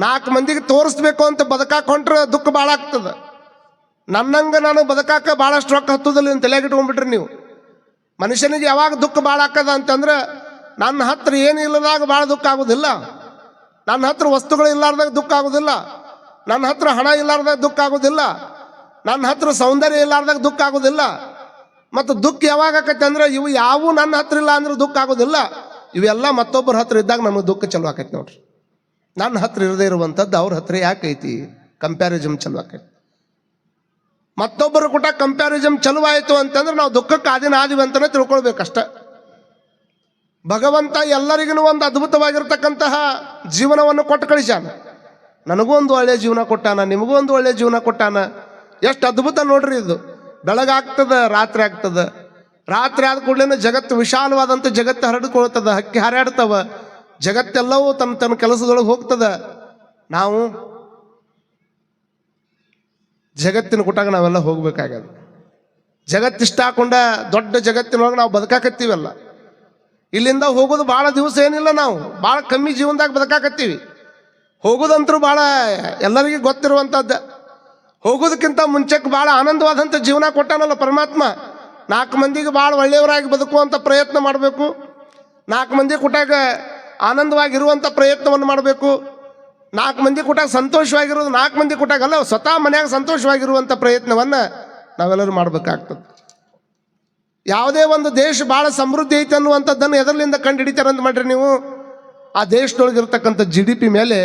4 ಮಂದಿಗೆ ತೋರಿಸ್ಬೇಕು ಅಂತ ಬದುಕಾಕ ಹೊಂಟ್ರೆ ದುಃಖ ಭಾಳ ಆಗ್ತದೆ. ನನ್ನಂಗೆ ನಾನು ಬದುಕಾಕ ಭಾಳಷ್ಟು ರೊಕ್ಕ ಹತ್ತೋದಿಲ್ಲ ಅಂತ ತಲೆಗೆ ಇಟ್ಕೊಂಡ್ಬಿಟ್ರಿ ನೀವು. ಮನುಷ್ಯನಿಗೆ ಯಾವಾಗ ದುಃಖ ಭಾಳ ಆಗ್ತದ ಅಂತಂದ್ರೆ ನನ್ನ ಹತ್ರ ಏನು ಇಲ್ಲದಾಗ ಭಾಳ ದುಃಖ ಆಗೋದಿಲ್ಲ, ನನ್ನ ಹತ್ರ ವಸ್ತುಗಳು ಇಲ್ಲಾರ್ದಾಗ ದುಃಖ ಆಗೋದಿಲ್ಲ, ನನ್ನ ಹತ್ರ ಹಣ ಇಲ್ಲಾರ್ದಾಗ ದುಃಖ ಆಗೋದಿಲ್ಲ, ನನ್ನ ಹತ್ರ ಸೌಂದರ್ಯ ಇಲ್ಲಾರ್ದಾಗ ದುಃಖ ಆಗೋದಿಲ್ಲ. ಮತ್ತು ದುಃಖ ಯಾವಾಗ ಆಕೈತೆ ಅಂದ್ರೆ ಇವು ಯಾವೂ ನನ್ನ ಹತ್ರ ಇಲ್ಲ ಅಂದ್ರೆ ದುಃಖ ಆಗೋದಿಲ್ಲ. ಇವೆಲ್ಲ ಮತ್ತೊಬ್ಬರ ಹತ್ರ ಇದ್ದಾಗ ನಮಗೆ ದುಃಖ ಚಲೋ ಆಕೈತೆ ನೋಡ್ರಿ. ನನ್ನ ಹತ್ರ ಇರದೇ ಇರುವಂಥದ್ದು ಅವ್ರ ಹತ್ರ ಯಾಕೈತಿ? ಕಂಪ್ಯಾರಿಸಮ್ ಚಲೋ ಆಕೈತಿ. ಮತ್ತೊಬ್ಬರು ಕೂಡ ಕಂಪ್ಯಾರಿಸಮ್ ಚಲೋ ಆಯಿತು ಅಂತಂದ್ರೆ ನಾವು ದುಃಖಕ್ಕೆ ಆದಿವಿ ಅಂತಲೇ ತಿಳ್ಕೊಳ್ಬೇಕಷ್ಟ. ಭಗವಂತ ಎಲ್ಲರಿಗೂ ಒಂದು ಅದ್ಭುತವಾಗಿರ್ತಕ್ಕಂತಹ ಜೀವನವನ್ನು ಕೊಟ್ಟು ಕಳಿಸ್ಯಾನ. ನನಗೂ ಒಂದು ಒಳ್ಳೆಯ ಜೀವನ ಕೊಟ್ಟಾನ, ನಿಮಗೂ ಒಂದು ಒಳ್ಳೆಯ ಜೀವನ ಕೊಟ್ಟಾನ. ಎಷ್ಟು ಅದ್ಭುತ ನೋಡ್ರಿ ಇದು. ಬೆಳಗಾಗ್ತದೆ, ರಾತ್ರಿ ಆಗ್ತದೆ. ರಾತ್ರಿ ಆದ ಕೂಡಲೇ ಜಗತ್ತು ವಿಶಾಲವಾದಂಥ ಜಗತ್ತು ಹರಡ್ಕೊಳ್ತದ, ಹಕ್ಕಿ ಹಾರಾಡ್ತವ, ಜಗತ್ತೆಲ್ಲವೂ ತನ್ನ ತನ್ನ ಕೆಲಸದೊಳಗೆ ಹೋಗ್ತದ. ನಾವು ಜಗತ್ತಿನ ಕೊಟ್ಟಾಗ ನಾವೆಲ್ಲ ಹೋಗ್ಬೇಕಾಗ್ಯದ. ಜಗತ್ತಿಷ್ಟ ಹಾಕೊಂಡ ದೊಡ್ಡ ಜಗತ್ತಿನೊಳಗೆ ನಾವು ಬದುಕಾಕತ್ತೀವಲ್ಲ. ಇಲ್ಲಿಂದ ಹೋಗೋದು ಭಾಳ ದಿವಸ ಏನಿಲ್ಲ, ನಾವು ಭಾಳ ಕಮ್ಮಿ ಜೀವನದಾಗ ಬದುಕಾಕತ್ತೀವಿ. ಹೋಗೋದಂತರೂ ಭಾಳ ಎಲ್ಲರಿಗೂ ಗೊತ್ತಿರುವಂಥದ್ದು. ಹೋಗೋದಕ್ಕಿಂತ ಮುಂಚೆಕ್ಕೆ ಭಾಳ ಆನಂದವಾದಂಥ ಜೀವನ ಕೊಟ್ಟಾನಲ್ಲ ಪರಮಾತ್ಮ. 4 ಮಂದಿಗೆ ಭಾಳ ಒಳ್ಳೆಯವರಾಗಿ ಬದುಕುವಂಥ ಪ್ರಯತ್ನ ಮಾಡಬೇಕು. 4 ಮಂದಿ ಕೂಟಾಗ ಆನಂದವಾಗಿರುವಂಥ ಪ್ರಯತ್ನವನ್ನು ಮಾಡಬೇಕು. 4 ಮಂದಿ ಕೂಟಾಗ ಸಂತೋಷವಾಗಿರೋದು, 4 ಮಂದಿ ಕೂಟಾಗಲ್ಲ, ಸ್ವತಃ ಮನ್ಯಾಗ ಸಂತೋಷವಾಗಿರುವಂಥ ಪ್ರಯತ್ನವನ್ನು ನಾವೆಲ್ಲರೂ ಮಾಡಬೇಕಾಗ್ತದೆ. ಯಾವುದೇ ಒಂದು ದೇಶ ಭಾಳ ಸಮೃದ್ಧಿ ಐತೆ ಅನ್ನುವಂಥದ್ದನ್ನು ಎದರ್ಲಿಂದ ಕಂಡು ಹಿಡಿತಾರಂತ ಮಾಡ್ರಿ ನೀವು. ಆ ದೇಶದೊಳಗಿರ್ತಕ್ಕಂಥ GDP ಮೇಲೆ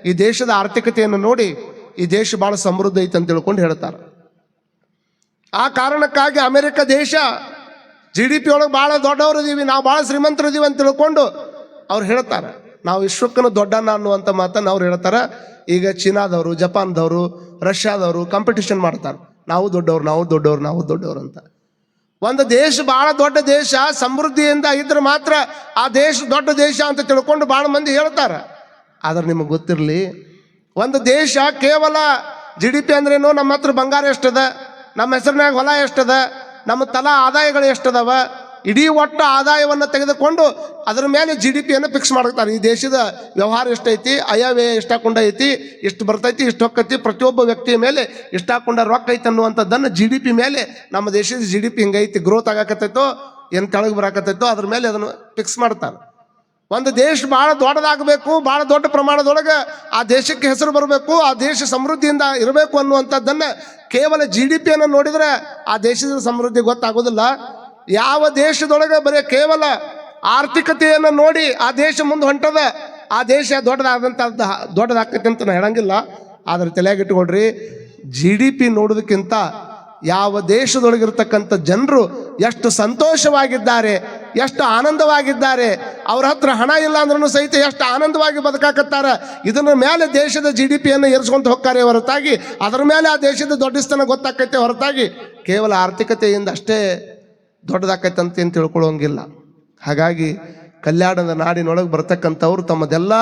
ಈ ದೇಶದ ಆರ್ಥಿಕತೆಯನ್ನು ನೋಡಿ ಈ ದೇಶ ಭಾಳ ಸಮೃದ್ಧ ಐತೆ ಅಂತ ತಿಳ್ಕೊಂಡು ಹೇಳ್ತಾರೆ. ಆ ಕಾರಣಕ್ಕಾಗಿ ಅಮೆರಿಕ ದೇಶ GDP ಒಳಗೆ ಭಾಳ ದೊಡ್ಡವರು ಇದೀವಿ, ನಾವು ಭಾಳ ಶ್ರೀಮಂತರು ಇದೀವಿ ಅಂತ ತಿಳ್ಕೊಂಡು ಅವ್ರು ಹೇಳ್ತಾರೆ. ನಾವು ವಿಶ್ವಕ್ಕೂ ದೊಡ್ಡಣ್ಣ ಅನ್ನುವಂಥ ಮಾತನ್ನು ಅವ್ರು ಹೇಳ್ತಾರೆ. ಈಗ ಚೀನಾದವರು, ಜಪಾನ್ದವರು, ರಷ್ಯಾದವರು ಕಾಂಪಿಟಿಷನ್ ಮಾಡ್ತಾರೆ, ನಾವು ದೊಡ್ಡವ್ರು, ನಾವು ದೊಡ್ಡವ್ರು, ನಾವು ದೊಡ್ಡವ್ರು ಅಂತ. ಒಂದು ದೇಶ ಭಾಳ ದೊಡ್ಡ ದೇಶ ಸಮೃದ್ಧಿಯಿಂದ ಇದ್ರೆ ಮಾತ್ರ ಆ ದೇಶ ದೊಡ್ಡ ದೇಶ ಅಂತ ತಿಳ್ಕೊಂಡು ಭಾಳ ಮಂದಿ ಹೇಳ್ತಾರೆ. ಆದ್ರೆ ನಿಮಗೆ ಗೊತ್ತಿರಲಿ, ಒಂದು ದೇಶ ಕೇವಲ GDP ಅಂದ್ರೇನು, ನಮ್ಮ ಹತ್ರ ಬಂಗಾರ ಎಷ್ಟದ, ನಮ್ಮ ಹೆಸರಿನಾಗ ಹೊಲ ಎಷ್ಟದ, ನಮ್ಮ ತಲಾ ಆದಾಯಗಳು ಎಷ್ಟದವ, ಇಡೀ ಒಟ್ಟು ಆದಾಯವನ್ನು ತೆಗೆದುಕೊಂಡು ಅದರ ಮೇಲೆ GDPಯನ್ನು ಫಿಕ್ಸ್ ಮಾಡ್ತಾರೆ. ಈ ದೇಶದ ವ್ಯವಹಾರ ಎಷ್ಟೈತಿ, ಅಯವ್ಯಯ ಎಷ್ಟು ಹಾಕೊಂಡ ಐತಿ, ಇಷ್ಟು ಬರ್ತೈತಿ, ಇಷ್ಟು ಹೊಕ್ಕೈತಿ, ಪ್ರತಿಯೊಬ್ಬ ವ್ಯಕ್ತಿಯ ಮೇಲೆ ಇಷ್ಟು ಹಾಕೊಂಡ ರೊಕ್ಕ ಐತಿ ಅನ್ನುವಂಥದ್ದನ್ನು GDP ಮೇಲೆ ನಮ್ಮ ದೇಶದ GDP ಹಿಂಗೈತಿ, ಗ್ರೋತ್ ಆಗಾಕತ್ತೈತೋ ಏನು ಕೆಳಗೆ ಬರಾಕತ್ತೈತೋ ಅದ್ರ ಮೇಲೆ ಅದನ್ನು ಫಿಕ್ಸ್ ಮಾಡ್ತಾರೆ. ಒಂದು ದೇಶ ಭಾಳ ದೊಡ್ಡದಾಗಬೇಕು, ಭಾಳ ದೊಡ್ಡ ಪ್ರಮಾಣದೊಳಗೆ ಆ ದೇಶಕ್ಕೆ ಹೆಸರು ಬರಬೇಕು, ಆ ದೇಶ ಸಮೃದ್ಧಿಯಿಂದ ಇರಬೇಕು ಅನ್ನುವಂಥದ್ದನ್ನು ಕೇವಲ GDPಯನ್ನು ನೋಡಿದರೆ ಆ ದೇಶದ ಸಮೃದ್ಧಿ ಗೊತ್ತಾಗೋದಿಲ್ಲ. ಯಾವ ದೇಶದೊಳಗೆ ಬರೀ ಕೇವಲ ಆರ್ಥಿಕತೆಯನ್ನು ನೋಡಿ ಆ ದೇಶ ಮುಂದೆ ಹೊಂಟದ, ಆ ದೇಶ ದೊಡ್ಡದಾಗ್ತೈತೆ ಅಂತ ನಾನು ಹೇಳಂಗಿಲ್ಲ. ಆದರೆ ತಲೆಯಾಗಿಟ್ಕೊಳ್ರಿ, GDP ನೋಡೋದಕ್ಕಿಂತ ಯಾವ ದೇಶದೊಳಗಿರ್ತಕ್ಕಂಥ ಜನರು ಎಷ್ಟು ಸಂತೋಷವಾಗಿದ್ದಾರೆ, ಎಷ್ಟು ಆನಂದವಾಗಿದ್ದಾರೆ, ಅವ್ರ ಹತ್ರ ಹಣ ಇಲ್ಲ ಅಂದ್ರೂ ಸಹಿತ ಎಷ್ಟು ಆನಂದವಾಗಿ ಬದುಕಾಕತ್ತಾರ, ಇದನ್ನ ಮೇಲೆ ದೇಶದ GDPಯನ್ನು ಏರಿಸ್ಕೊಂತ ಹೋಗ್ತಾರೆ ಹೊರತಾಗಿ ಅದರ ಮೇಲೆ ಆ ದೇಶದ ದೊಡ್ಡಸ್ತನ ಗೊತ್ತಾಕೈತೆ ಹೊರತಾಗಿ ಕೇವಲ ಆರ್ಥಿಕತೆಯಿಂದ ಅಷ್ಟೇ ದೊಡ್ಡದಾಕೈತಂತ ಏನು ತಿಳ್ಕೊಳ್ಳೋಂಗಿಲ್ಲ. ಹಾಗಾಗಿ ಕಲ್ಯಾಣದ ನಾಡಿನೊಳಗೆ ಬರ್ತಕ್ಕಂಥವ್ರು ತಮ್ಮದೆಲ್ಲ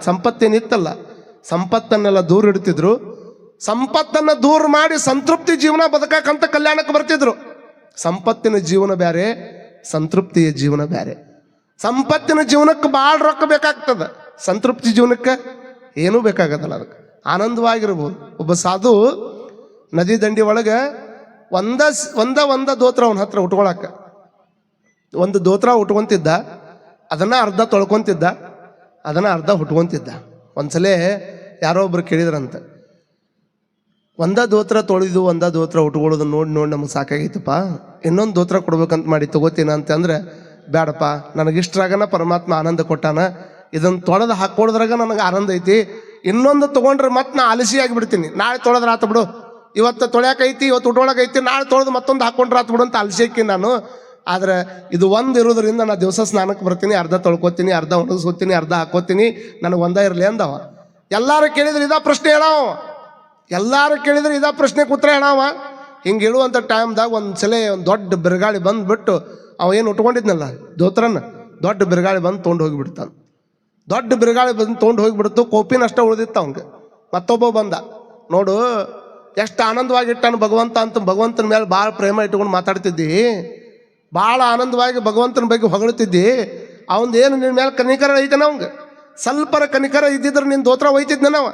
ಸಂಪತ್ತೇನಿತ್ತಲ್ಲ, ಸಂಪತ್ತನ್ನೆಲ್ಲ ದೂರ ಇಡ್ತಿದ್ರು. ಸಂಪತ್ತನ್ನು ದೂರ ಮಾಡಿ ಸಂತೃಪ್ತಿ ಜೀವನ ಬದುಕಕ್ಕಂತ ಕಲ್ಯಾಣಕ್ಕೆ ಬರ್ತಿದ್ರು. ಸಂಪತ್ತಿನ ಜೀವನ ಬೇರೆ, ಸಂತೃಪ್ತಿಯ ಜೀವನ ಬೇರೆ. ಸಂಪತ್ತಿನ ಜೀವನಕ್ಕೆ ಭಾಳ ರೊಕ್ಕ ಬೇಕಾಗ್ತದೆ, ಸಂತೃಪ್ತಿ ಜೀವನಕ್ಕೆ ಏನೂ ಬೇಕಾಗತ್ತಲ್ಲ. ಅದಕ್ಕೆ ಆನಂದವಾಗಿರ್ಬೋದು. ಒಬ್ಬ ಸಾಧು ನದಿ ದಂಡಿ ಒಳಗೆ ಒಂದ ದೋತ್ರ ಅವನ ಹತ್ರ ಉಟ್ಕೊಳಕ, ಒಂದು ದೋತ್ರ ಉಟ್ಕೊಂತಿದ್ದ, ಅದನ್ನು ಅರ್ಧ ತೊಳ್ಕೊತಿದ್ದ, ಅದನ್ನು ಅರ್ಧ ಹುಟ್ಕೊಂತಿದ್ದ. ಒಂದ್ಸಲ ಯಾರೋ ಒಬ್ರು ಕೇಳಿದ್ರಂತ, ಒಂದ ದೋತ್ರ ತೊಳೆದು ಒಂದ ದೋತ್ರ ಉಟ್ಕೊಳ್ಳೋದು ನೋಡಿ ನಮಗೆ ಸಾಕಾಗೈತಪ್ಪ, ಇನ್ನೊಂದು ದೋತ್ರ ಕೊಡ್ಬೇಕಂತ ಮಾಡಿ ತಗೋತೀನ ಅಂತಂದ್ರೆ, ಬೇಡಪ್ಪ, ನನಗಿಷ್ಟ್ರಾಗನ ಪರಮಾತ್ಮ ಆನಂದ ಕೊಟ್ಟಾನ, ಇದನ್ನು ತೊಳೆದು ಹಾಕ್ಕೊಳದ್ರಾಗ ನನಗೆ ಆನಂದ ಐತಿ, ಇನ್ನೊಂದು ತೊಗೊಂಡ್ರೆ ಮತ್ತೆ ನಾ ಆಲಸಿ ಆಗಿಬಿಡ್ತೀನಿ, ನಾಳೆ ತೊಳೆದ್ರೆ ಆತ ಬಿಡು, ಇವತ್ತು ತೊಳ್ಯಾಕೈತಿ, ಇವತ್ತು ಉಟ್ಕೊಳಕೈತಿ, ನಾಳೆ ತೊಳೆದು ಮತ್ತೊಂದು ಹಾಕ್ಕೊಂಡ್ರೆ ಆತ ಬಿಡು ಅಂತ ಆಲಸಿಯಾಕಿ ನಾನು. ಆದರೆ ಇದು ಒಂದು ಇರೋದ್ರಿಂದ ನಾನು ದಿವಸ ಸ್ನಾನಕ್ಕೆ ಬರ್ತೀನಿ, ಅರ್ಧ ತೊಳ್ಕೊತೀನಿ, ಅರ್ಧ ಒಣಗಿಸ್ಕೊತೀನಿ, ಅರ್ಧ ಹಾಕ್ಕೋತೀನಿ, ನನಗೆ ಒಂದೇ ಇರಲಿ ಅಂದವ. ಎಲ್ಲರೂ ಕೇಳಿದ್ರೆ ಇದಾ ಪ್ರಶ್ನೆ ಹೇಳವ, ಎಲ್ಲರೂ ಕೇಳಿದ್ರೆ ಇದಾ ಪ್ರಶ್ನೆಗೆ ಉತ್ತರ ಹೇಳವ. ಹಿಂಗೆ ಹೇಳುವಂಥ ಟೈಮ್ದಾಗ ಒಂದ್ಸಲ ಒಂದು ದೊಡ್ಡ ಬಿರುಗಾಳಿ ಬಂದುಬಿಟ್ಟು ಅವ ಏನು ಉಟ್ಕೊಂಡಿದ್ನಲ್ಲ ದೋತ್ರನ, ದೊಡ್ಡ ಬಿರುಗಾಳಿ ಬಂದು ತೊಗೊಂಡು ಹೋಗಿಬಿಡ್ತಾನೆ. ದೊಡ್ಡ ಬಿರುಗಾಳಿ ಬಂದು ತೊಗೊಂಡು ಹೋಗಿಬಿಡ್ತು, ಕೋಪಿನ ಅಷ್ಟೇ ಉಳಿದಿತ್ತು ಅವಂಗೆ. ಮತ್ತೊಬ್ಬ ಬಂದ, ನೋಡು ಎಷ್ಟು ಆನಂದವಾಗಿಟ್ಟಾನು ಭಗವಂತ ಅಂತ, ಭಗವಂತನ ಮೇಲೆ ಭಾಳ ಪ್ರೇಮ ಇಟ್ಕೊಂಡು ಮಾತಾಡ್ತಿದ್ದಿ, ಭಾಳ ಆನಂದವಾಗಿ ಭಗವಂತನ ಬಗ್ಗೆ ಹೊಗಳ್ತಿದ್ದಿ, ಅವಂದೇನು ನಿನ್ನ ಮೇಲೆ ಕನಿಕರ ಐತನ, ಅವಂಗೆ ಸ್ವಲ್ಪರ ಕನಿಕರ ಇದ್ದಿದ್ರೆ ನಿನ್ನ ದೋತ್ರ ಒಯ್ತಿದ್ನ ನಾವು.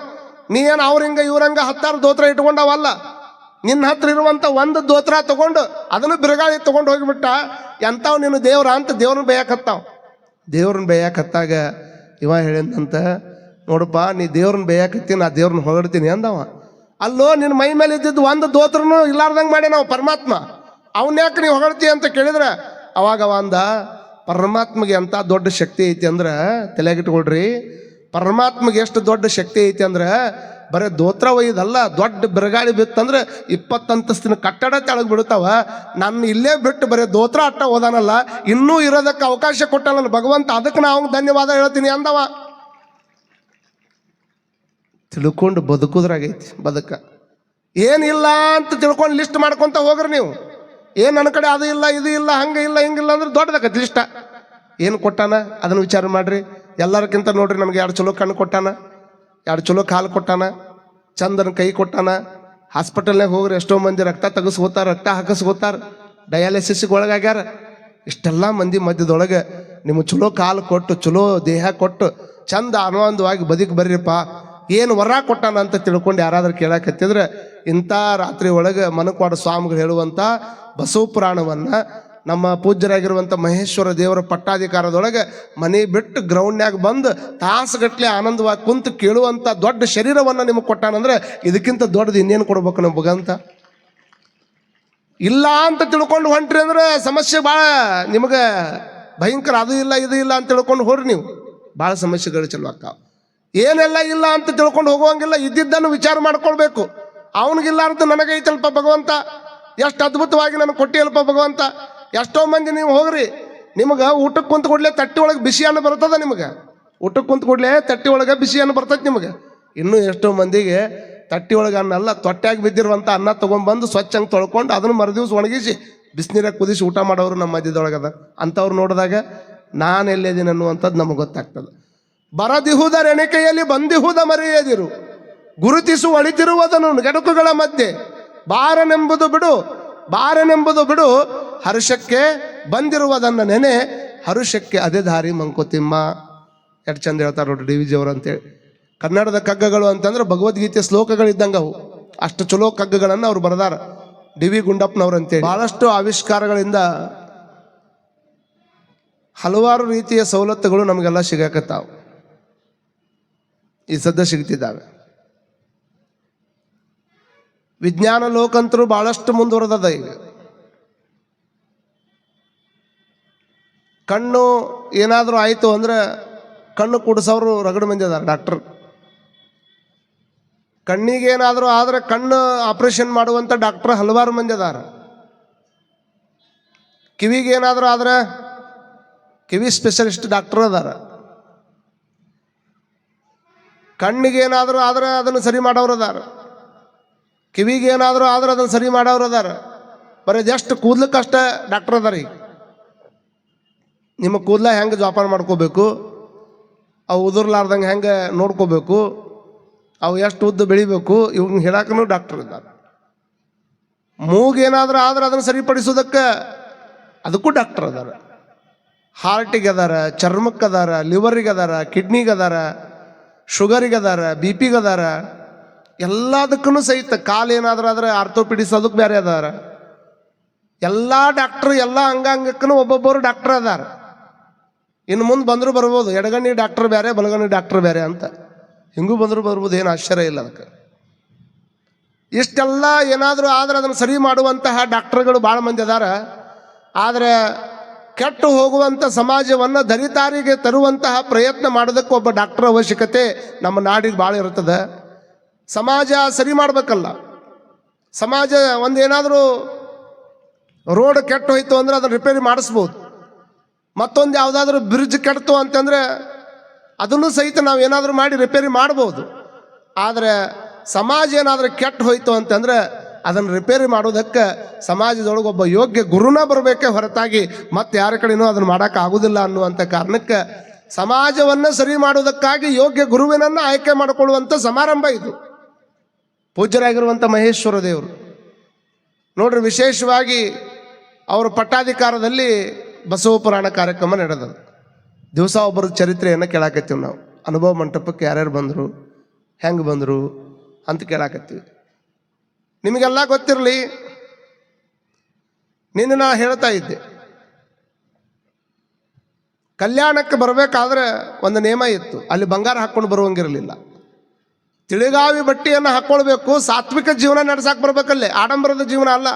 ನೀ ಏನು ಅವ್ರಂಗ ಇವ್ರಂಗ 10 ದೋತ್ರ ಇಟ್ಕೊಂಡವಲ್ಲ. ನಿನ್ನ ಹತ್ರ ಇರುವಂಥ ಒಂದು ದೋತ್ರ ತಗೊಂಡು ಅದನ್ನು ಬಿರುಗಾಳಿ ತಗೊಂಡು ಹೋಗಿಬಿಟ್ಟ. ಎಂಥವ್ ನೀನು ದೇವ್ರ ಅಂತ ದೇವ್ರನ್ನ ಬೇಯಕತ್ತಾವ. ದೇವ್ರನ್ನ ಬೇಯಕತ್ತಾಗ ಇವ ಹೇಳಿದಂತ, ನೋಡಪ್ಪ ನೀ ದೇವ್ರನ್ನ ಬೇಯಕತ್ತೀನಿ, ನಾ ದೇವ್ರನ್ನ ಹೊಗಡ್ತೀನಿ ಅಂದವ. ಅಲ್ಲೋ ನಿನ್ನ ಮೈ ಮೇಲೆ ಇದ್ದಿದ್ದು ಒಂದು ದೋತ್ರನೂ ಇಲ್ಲಾರ್ದಂಗೆ ಮಾಡಿ ನಾವು ಪರಮಾತ್ಮ, ಅವನ್ನ ಯಾಕೆ ನೀವು ಹೊಗಳ್ತಿ ಅಂತ ಕೇಳಿದ್ರೆ ಅವಾಗ ಅವ ಅಂದ, ಪರಮಾತ್ಮಗೆ ಎಂಥ ದೊಡ್ಡ ಶಕ್ತಿ ಐತಿ ಅಂದ್ರೆ ತಲೆಗಿಟ್ಕೊಳ್ರಿ, ಪರಮಾತ್ಮಗೆ ಎಷ್ಟು ದೊಡ್ಡ ಶಕ್ತಿ ಐತಿ ಅಂದ್ರೆ ಬರೀ ದೋತ್ರ ಒಯ್ದಲ್ಲ, ದೊಡ್ಡ ಬಿರುಗಾಳಿ ಬಿತ್ತಂದ್ರೆ 20 ಅಂತಸ್ತಿನ ಕಟ್ಟಡ ತೆಳಗ್ ಬಿಡ್ತಾವ. ನನ್ನ ಇಲ್ಲೇ ಬಿಟ್ಟು ಬರೀ ದೋತ್ರ ಅಟ್ಟ ಓದಾನಲ್ಲ, ಇನ್ನೂ ಇರೋದಕ್ಕೆ ಅವಕಾಶ ಕೊಟ್ಟಲ್ಲ ಭಗವಂತ, ಅದಕ್ಕೆ ನಾ ಅವ್ನಿಗೆ ಧನ್ಯವಾದ ಹೇಳ್ತೀನಿ ಅಂದವ. ತಿಳ್ಕೊಂಡು ಬದುಕುದ್ರಾಗೈತಿ ಬದುಕ. ಏನಿಲ್ಲ ಅಂತ ತಿಳ್ಕೊಂಡು ಲಿಸ್ಟ್ ಮಾಡ್ಕೊತ ಹೋಗ್ರಿ ನೀವು. ಏನು ನನ್ನ ಕಡೆ ಅದು ಇಲ್ಲ ಇದು ಇಲ್ಲ ಹಂಗೆ ಇಲ್ಲ ಹಿಂಗಿಲ್ಲ ಅಂದ್ರೆ ದೊಡ್ಡದಾಗತ್ತೆ ಲಿಷ್ಟ. ಏನು ಕೊಟ್ಟಾನ ಅದನ್ನು ವಿಚಾರ ಮಾಡ್ರಿ. ಎಲ್ಲರಿಗಿಂತ ನೋಡ್ರಿ, ನಮ್ಗೆ 2 ಚಲೋ ಕಣ್ಣು ಕೊಟ್ಟಾನ, 2 ಚಲೋ ಕಾಲು ಕೊಟ್ಟಾನ, ಚಂದನ ಕೈ ಕೊಟ್ಟಾನ. ಹಾಸ್ಪಿಟಲ್ನಾಗ ಹೋಗ್ರಿ ಎಷ್ಟೋ ಮಂದಿ ರಕ್ತ ತೆಗೆಸ್ಕೋತಾರ, ರಕ್ತ ಹಾಕಿಸ್ಕೋತಾರ, ಡಯಾಲಿಸಿಸ್ಗೆ ಒಳಗಾಗ್ಯಾರ. ಇಷ್ಟೆಲ್ಲ ಮಂದಿ ಮಧ್ಯದೊಳಗೆ ನಿಮಗೆ ಚಲೋ ಕಾಲು ಕೊಟ್ಟು ಚಲೋ ದೇಹ ಕೊಟ್ಟು ಚಂದ ಆನಂದವಾಗಿ ಬದುಕಿ ಬರ್ರಿಪ್ಪ, ಏನು ವರ ಕೊಟ್ಟಾನ ಅಂತ ತಿಳ್ಕೊಂಡು ಯಾರಾದ್ರೂ ಕೇಳಕತ್ತಿದ್ರೆ ಇಂಥ ರಾತ್ರಿ ಒಳಗೆ ಮನಕ್ವಾಡ ಸ್ವಾಮಿಗಳು ಹೇಳುವಂಥ ಬಸವ ಪುರಾಣವನ್ನು ನಮ್ಮ ಪೂಜ್ಯರಾಗಿರುವಂಥ ಮಹೇಶ್ವರ ದೇವರ ಪಟ್ಟಾಧಿಕಾರದೊಳಗೆ ಮನೆ ಬಿಟ್ಟು ಗ್ರೌಂಡ್ನ್ಯಾಗ ಬಂದು ತಾಸುಗಟ್ಟಲೆ ಆನಂದವಾಗಿ ಕುಂತು ಕೇಳುವಂಥ ದೊಡ್ಡ ಶರೀರವನ್ನು ನಿಮಗೆ ಕೊಟ್ಟಾನಂದ್ರೆ ಇದಕ್ಕಿಂತ ದೊಡ್ಡದು ಇನ್ನೇನು ಕೊಡ್ಬೇಕು ನಮ್ಮ ಭಗವಂತ? ಇಲ್ಲ ಅಂತ ತಿಳ್ಕೊಂಡು ಹೊಂಟ್ರಿ ಅಂದ್ರೆ ಸಮಸ್ಯೆ ಭಾಳ ನಿಮಗೆ ಭಯಂಕರ. ಅದು ಇಲ್ಲ ಇದು ಇಲ್ಲ ಅಂತ ತಿಳ್ಕೊಂಡು ಹೋಗ್ರಿ ನೀವು, ಭಾಳ ಸಮಸ್ಯೆಗಳು ಚಲೋ ಅಕ್ಕಾವ. ಏನೆಲ್ಲ ಇಲ್ಲ ಅಂತ ತಿಳ್ಕೊಂಡು ಹೋಗುವಂಗಿಲ್ಲ, ಇದ್ದಿದ್ದನ್ನು ವಿಚಾರ ಮಾಡ್ಕೊಳ್ಬೇಕು. ಅವನಿಗಿಲ್ಲ ಅಂತ ನನಗೈತಲ್ಪ ಭಗವಂತ, ಎಷ್ಟು ಅದ್ಭುತವಾಗಿ ನನಗೆ ಕೊಟ್ಟಿಯಲ್ಪ ಭಗವಂತ. ಎಷ್ಟೋ ಮಂದಿ ನೀವು ಹೋಗ್ರಿ, ನಿಮಗೆ ಊಟಕ್ಕೆ ಕುಂತ ಕೂಡಲೇ ತಟ್ಟಿ ಒಳಗೆ ಬಿಸಿ ಅನ್ನ ಬರ್ತದ. ನಿಮಗೆ ಊಟಕ್ಕೆ ಕುಂತ ಕೂಡಲೇ ತಟ್ಟಿ ಒಳಗೆ ಬಿಸಿ ಅನ್ನ ಬರ್ತೈತೆ ನಿಮಗೆ. ಇನ್ನೂ ಎಷ್ಟೋ ಮಂದಿಗೆ ತಟ್ಟಿ ಒಳಗೆ ಅನ್ನ ಅಲ್ಲ, ತೊಟ್ಟ್ಯಾಗಿ ಬಿದ್ದಿರುವಂಥ ಅನ್ನ ತೊಗೊಂಡ್ಬಂದು ಸ್ವಚ್ಛಂಗೆ ತೊಳ್ಕೊಂಡು ಅದನ್ನು ಮರುದಿವ್ಸ ಒಣಗಿಸಿ ಬಿಸಿನೀರಾಗ ಕುದಿಸಿ ಊಟ ಮಾಡೋರು ನಮ್ಮ ಮಧ್ಯದೊಳಗದ. ಅಂಥವ್ರು ನೋಡಿದಾಗ ನಾನು ಎಲ್ಲಿದ್ದೀನಿ ಅನ್ನುವಂಥದ್ದು ನಮಗೆ ಗೊತ್ತಾಗ್ತದೆ. ಬರದಿಹುದರ ಎಣಿಕೆಯಲ್ಲಿ ಬಂದಿಹುದ ಮರೆಯದಿರು, ಗುರುತಿಸು ಅಳಿತಿರುವುದನ್ನು ಗೆಡುಕುಗಳ ಮಧ್ಯೆ, ಬಾರನೆಂಬುದು ಬಿಡು ಬಾರನೆಂಬುದು ಬಿಡು, ಹರ್ಷಕ್ಕೆ ಬಂದಿರುವುದನ್ನು ನೆನೆ, ಹರುಷಕ್ಕೆ ಅದೇ ದಾರಿ ಮಂಕುತಿಮ್ಮ. ಎಷ್ಟು ಚಂದ ಹೇಳ್ತಾರೆ ನೋಡ್ರಿ ಡಿ ವಿ ಜಿ ಅವರು ಅಂತೇಳಿ. ಕನ್ನಡದ ಕಗ್ಗಗಳು ಅಂತಂದ್ರೆ ಭಗವದ್ಗೀತೆ ಶ್ಲೋಕಗಳಿದ್ದಂಗೆ ಅವು. ಅಷ್ಟು ಚಲೋ ಕಗ್ಗಗಳನ್ನು ಅವ್ರು ಬರೆದಾರ ಡಿ ವಿ ಗುಂಡಪ್ಪನವ್ರು ಅಂತೇಳಿ. ಭಾಳಷ್ಟು ಆವಿಷ್ಕಾರಗಳಿಂದ ಹಲವಾರು ರೀತಿಯ ಸವಲತ್ತುಗಳು ನಮಗೆಲ್ಲ ಸಿಗಾಕತ್ತಾವ, ಈ ಸದ್ಯ ಸಿಗ್ತಿದ್ದಾವೆ. ವಿಜ್ಞಾನ ಲೋಕಂತರೂ ಭಾಳಷ್ಟು ಮುಂದುವರೆದದ. ಈಗ ಕಣ್ಣು ಏನಾದರೂ ಆಯಿತು ಅಂದ್ರೆ ಕಣ್ಣು ಕೂಡಿಸೋರು ರಗಡು ಮಂದಿ ಅದಾರ ಡಾಕ್ಟರ್. ಕಣ್ಣಿಗೆ ಏನಾದರೂ ಆದರೆ ಕಣ್ಣು ಆಪ್ರೇಷನ್ ಮಾಡುವಂಥ ಡಾಕ್ಟರ್ ಹಲವಾರು ಮಂದಿ ಅದಾರ. ಕಿವಿಗೆ ಏನಾದರೂ ಆದ್ರೆ ಕಿವಿ ಸ್ಪೆಷಲಿಸ್ಟ್ ಡಾಕ್ಟರ್ ಅದಾರ. ಕಣ್ಣಿಗೆ ಏನಾದರೂ ಆದ್ರೆ ಅದನ್ನು ಸರಿ ಮಾಡೋರು ಅದಾರ. ಕಿವಿಗೆ ಏನಾದರೂ ಆದ್ರೆ ಅದನ್ನು ಸರಿ ಮಾಡೋರು ಅದಾರ. ಬರೀ ಜಸ್ಟ್ ಕೂದ್ಲಕ್ಕಷ್ಟ ಡಾಕ್ಟರ್ ಅದಾರ. ಈಗ ನಿಮ್ಮ ಕೂದಲ ಹೆಂಗೆ ಜೋಪಾನ ಮಾಡ್ಕೋಬೇಕು, ಅವು ಉದುರ್ಲಾರ್ದಂಗೆ ಹೆಂಗೆ ನೋಡ್ಕೋಬೇಕು, ಅವು ಎಷ್ಟು ಉದ್ದ ಬೆಳಿಬೇಕು, ಇವ್ನ ಹೇಳಕ್ಕೂ ಡಾಕ್ಟರ್ ಇದ್ದಾರೆ. ಮೂಗೇನಾದರೂ ಆದ್ರೆ ಅದನ್ನು ಸರಿಪಡಿಸೋದಕ್ಕೆ ಅದಕ್ಕೂ ಡಾಕ್ಟರ್ ಅದಾರ. ಹಾರ್ಟಿಗೆ ಅದಾರ, ಚರ್ಮಕ್ಕೆ ಅದಾರ, ಲಿವರಿಗೆ ಅದಾರ, ಕಿಡ್ನಿಗೆ ಅದಾರ, ಶುಗರಿಗೆ ಅದಾರ, ಬಿ ಪಿಗೆ ಅದಾರ, ಎಲ್ಲದಕ್ಕೂ ಸಹಿತ. ಕಾಲು ಏನಾದರೂ ಆದರೆ ಆರ್ಥೋಪಿಡಿಸ್ ಅದಕ್ಕೆ ಬೇರೆ ಅದಾರ. ಎಲ್ಲ ಡಾಕ್ಟ್ರು ಎಲ್ಲ ಅಂಗಾಂಗಕ್ಕೂ ಒಬ್ಬೊಬ್ಬರು ಡಾಕ್ಟರ್ ಅದಾರ. ಇನ್ನು ಮುಂದೆ ಬಂದರೂ ಬರ್ಬೋದು, ಎಡಗಣ್ಣಿ ಡಾಕ್ಟರ್ ಬೇರೆ ಬಲಗಣ್ಣಿ ಡಾಕ್ಟರ್ ಬೇರೆ ಅಂತ. ಹಿಂಗೂ ಬಂದರೂ ಬರ್ಬೋದು, ಏನು ಆಶ್ಚರ್ಯ ಇಲ್ಲ ಅದಕ್ಕೆ. ಇಷ್ಟೆಲ್ಲ ಏನಾದರೂ ಆದರೆ ಅದನ್ನು ಸರಿ ಮಾಡುವಂತಹ ಡಾಕ್ಟರ್ಗಳು ಭಾಳ ಮಂದಿ ಅದಾರ. ಆದರೆ ಕೆಟ್ಟು ಹೋಗುವಂಥ ಸಮಾಜವನ್ನು ದರಿತಾರಿಗೆ ತರುವಂತಹ ಪ್ರಯತ್ನ ಮಾಡೋದಕ್ಕೆ ಒಬ್ಬ ಡಾಕ್ಟರ್ ಅವಶ್ಯಕತೆ ನಮ್ಮ ನಾಡಿಗೆ ಭಾಳ ಇರ್ತದೆ. ಸಮಾಜ ಸರಿ ಮಾಡಬೇಕಲ್ಲ. ಸಮಾಜ ಒಂದೇನಾದರೂ ರೋಡ್ ಕೆಟ್ಟು ಹೋಯ್ತು ಅಂದರೆ ಅದನ್ನು ರಿಪೇರಿ ಮಾಡಿಸ್ಬೋದು. ಮತ್ತೊಂದು ಯಾವುದಾದ್ರೂ ಬ್ರಿಡ್ಜ್ ಕೆಡ್ತು ಅಂತಂದರೆ ಅದನ್ನು ಸಹಿತ ನಾವು ಏನಾದರೂ ಮಾಡಿ ರಿಪೇರಿ ಮಾಡ್ಬೋದು. ಆದರೆ ಸಮಾಜ ಏನಾದರೂ ಕೆಟ್ಟು ಹೋಯ್ತು ಅಂತಂದರೆ ಅದನ್ನು ರಿಪೇರಿ ಮಾಡೋದಕ್ಕೆ ಸಮಾಜದೊಳಗೆ ಒಬ್ಬ ಯೋಗ್ಯ ಗುರುನ ಬರಬೇಕೇ ಹೊರತಾಗಿ ಮತ್ತೆ ಯಾರ ಕಡೆನೂ ಅದನ್ನು ಮಾಡೋಕ್ಕಾಗೋದಿಲ್ಲ ಅನ್ನುವಂಥ ಕಾರಣಕ್ಕೆ ಸಮಾಜವನ್ನು ಸರಿ ಮಾಡೋದಕ್ಕಾಗಿ ಯೋಗ್ಯ ಗುರುವಿನನ್ನು ಆಯ್ಕೆ ಮಾಡಿಕೊಳ್ಳುವಂಥ ಸಮಾರಂಭ ಇದು. ಪೂಜ್ಯರಾಗಿರುವಂಥ ಮಹೇಶ್ವರ ದೇವರು ನೋಡ್ರಿ, ವಿಶೇಷವಾಗಿ ಅವರ ಪಟ್ಟಾಧಿಕಾರದಲ್ಲಿ ಬಸವ ಪುರಾಣ ಕಾರ್ಯಕ್ರಮ ನಡೆದದು. ದಿವಸ ಒಬ್ಬರ ಚರಿತ್ರೆಯನ್ನು ಕೇಳಾಕತ್ತೀವಿ ನಾವು. ಅನುಭವ ಮಂಟಪಕ್ಕೆ ಯಾರ್ಯಾರು ಬಂದರು, ಹೆಂಗೆ ಬಂದರು ಅಂತ ಕೇಳಾಕತ್ತೀವಿ. ನಿಮಗೆಲ್ಲ ಗೊತ್ತಿರಲಿ, ನಿನ್ನೆ ನಾ ಹೇಳ್ತಾ ಇದ್ದೆ, ಕಲ್ಯಾಣಕ್ಕೆ ಬರಬೇಕಾದ್ರೆ ಒಂದು ನಿಯಮ ಇತ್ತು, ಅಲ್ಲಿ ಬಂಗಾರ ಹಾಕ್ಕೊಂಡು ಬರುವಂಗಿರಲಿಲ್ಲ. ತಿಳಿಗಾವಿ ಬಟ್ಟೆಯನ್ನು ಹಾಕ್ಕೊಳ್ಬೇಕು, ಸಾತ್ವಿಕ ಜೀವನ ನಡೆಸಕ್ಕೆ ಬರ್ಬೇಕಲ್ಲೇ, ಆಡಂಬರದ ಜೀವನ ಅಲ್ಲ.